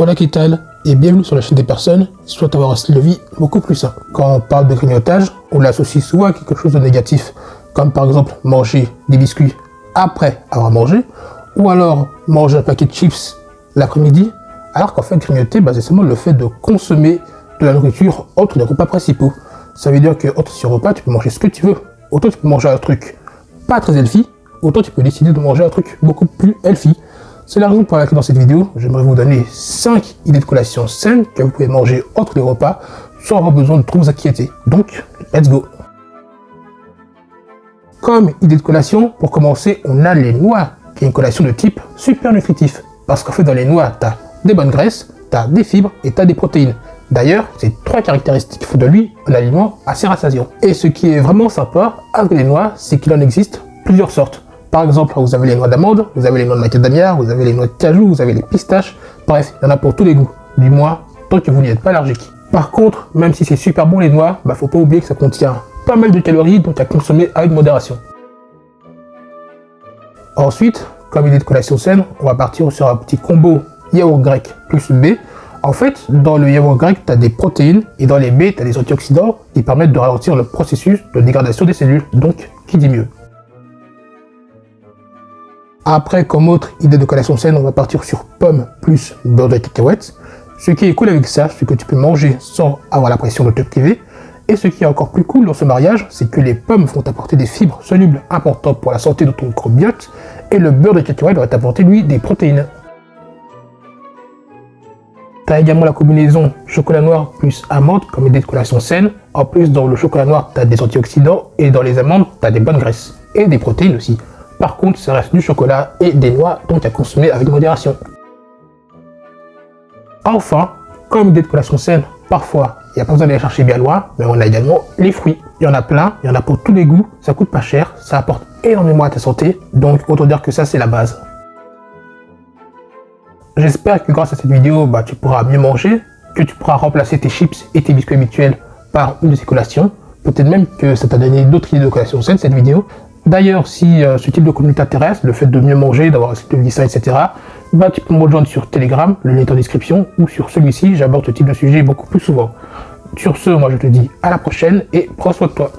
Hola, ¿qué tal? Et bienvenue sur la chaîne des personnes qui souhaitent avoir un style de vie beaucoup plus sain. Quand on parle de grignotage, on l'associe souvent à quelque chose de négatif, comme par exemple manger des biscuits après avoir mangé, ou alors manger un paquet de chips l'après-midi, alors qu'en fait grignoter, c'est seulement le fait de consommer de la nourriture entre les repas principaux. Ça veut dire que entre ces repas, tu peux manger ce que tu veux. Autant tu peux manger un truc pas très healthy, autant tu peux décider de manger un truc beaucoup plus healthy. C'est la raison pour laquelle dans cette vidéo, j'aimerais vous donner 5 idées de collation saines que vous pouvez manger entre les repas sans avoir besoin de trop vous inquiéter. Donc, let's go! Comme idée de collation, pour commencer, on a les noix, qui est une collation de type super nutritif. Parce qu'en fait, dans les noix, tu as des bonnes graisses, tu as des fibres et tu as des protéines. D'ailleurs, c'est 3 caractéristiques qui font de lui un aliment assez rassasiant. Et ce qui est vraiment sympa avec les noix, c'est qu'il en existe plusieurs sortes. Par exemple, vous avez les noix d'amande, vous avez les noix de macadamia, vous avez les noix de cajou, vous avez les pistaches. Bref, il y en a pour tous les goûts. Du moins, tant que vous n'y êtes pas allergique. Par contre, même si c'est super bon les noix, faut pas oublier que ça contient pas mal de calories, donc à consommer avec modération. Ensuite, comme idée de collation saine, on va partir sur un petit combo yaourt grec plus B. En fait, dans le yaourt grec, tu as des protéines et dans les B, tu as des antioxydants qui permettent de ralentir le processus de dégradation des cellules. Donc, qui dit mieux? Après, comme autre idée de collation saine, on va partir sur pommes plus beurre de cacahuètes. Ce qui est cool avec ça, c'est que tu peux manger sans avoir la pression de te priver. Et ce qui est encore plus cool dans ce mariage, c'est que les pommes vont t'apporter des fibres solubles importantes pour la santé de ton microbiote. Et le beurre de cacahuètes va t'apporter, lui, des protéines. Tu as également la combinaison chocolat noir plus amande comme idée de collation saine. En plus, dans le chocolat noir, tu as des antioxydants et dans les amandes, tu as des bonnes graisses et des protéines aussi. Par contre, ça reste du chocolat et des noix, donc à consommer avec modération. Enfin, comme idée de collation saine, parfois, il n'y a pas besoin d'aller chercher bien loin, mais on a également les fruits. Il y en a plein, il y en a pour tous les goûts, ça coûte pas cher, ça apporte énormément à ta santé, donc autant dire que ça c'est la base. J'espère que grâce à cette vidéo, tu pourras mieux manger, que tu pourras remplacer tes chips et tes biscuits habituels par une de ces collations. Peut-être même que ça t'a donné d'autres idées de collation saine cette vidéo. D'ailleurs, si ce type de contenu t'intéresse, le fait de mieux manger, d'avoir un style de vie sain, etc., tu peux me rejoindre sur Telegram, le lien est en description, ou sur celui-ci, j'aborde ce type de sujet beaucoup plus souvent. Sur ce, moi je te dis à la prochaine et prends soin de toi.